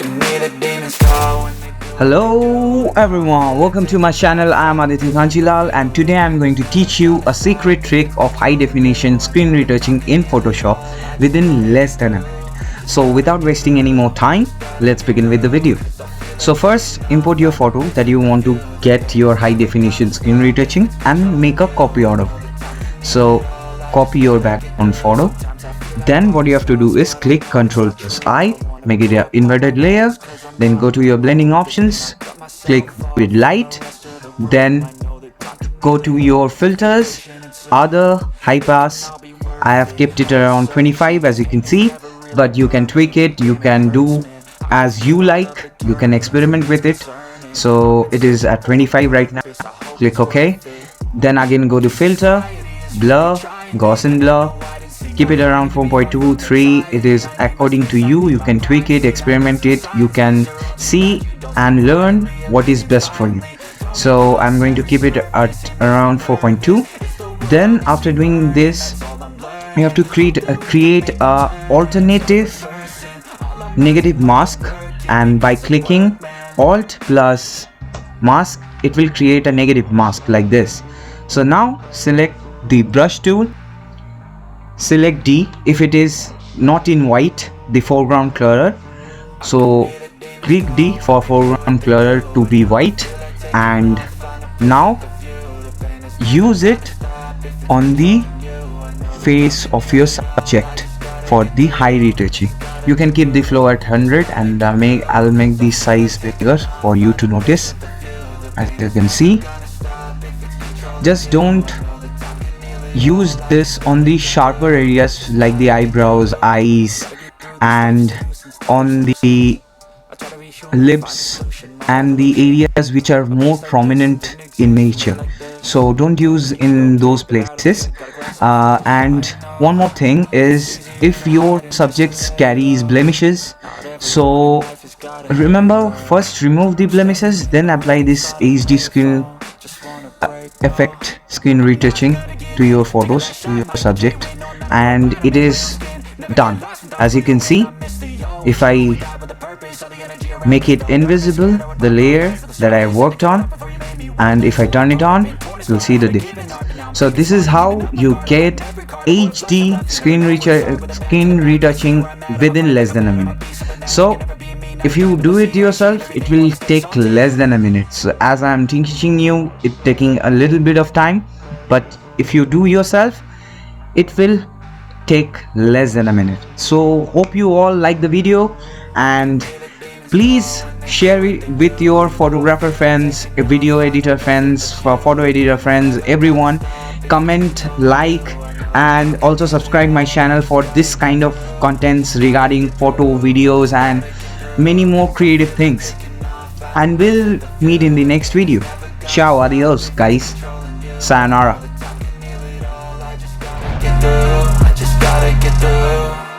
can hear the demons call when they Hello everyone, welcome to my channel. I am Aditya Kanchilal and today I am going to teach you a secret trick of high definition screen retouching in Photoshop within less than a minute. So without wasting any more time, let's begin with the video. So first, import your photo that you want to get your high definition screen retouching and make a copy out of it. So copy your background photo. Then what you have to do is click Ctrl+I, make it an inverted layer, then go to your blending options, click with light, then go to your filters, other, high pass. I have kept it around 25 as you can see, but you can tweak it, you can do as you like, you can experiment with it. So it is at 25 right now, click OK. Then again go to filter, blur, Gaussian blur, keep it around 4.2, 3. It is according to you, you can tweak it, experiment it, you can see and learn what is best for you. So I'm going to keep it at around 4.2. Then after doing this, you have to create a alternative negative mask, and by clicking Alt plus mask, it will create a negative mask like this. So now select the brush tool, select D if it is not in white, the foreground color. So click D for foreground color to be white, and now use it on the face of your subject for the high retouching. You can keep the flow at 100 and I'll make the size bigger for you to notice. As you can see, just don't use this on the sharper areas like the eyebrows, eyes, and on the lips and the areas which are more prominent in nature. So don't use in those places. And one more thing is, if your subject carries blemishes, so remember, first remove the blemishes, then apply this HD screen effect, screen retouching to your photos, to your subject, and it is done. As you can see, if I make it invisible, the layer that I worked on, and if I turn it on, you'll see the difference. So this is how you get HD screen retouching within less than a minute. So if you do it yourself, it will take less than a minute. So as I'm teaching you, it's taking a little bit of time, but if you do yourself, it will take less than a minute. So hope you all like the video, and please share it with your photographer friends, video editor friends, photo editor friends, everyone. Comment, like, and also subscribe my channel for this kind of contents regarding photo, videos, and many more creative things. And we'll meet in the next video. Ciao, adios guys, sayonara. I just gotta get through.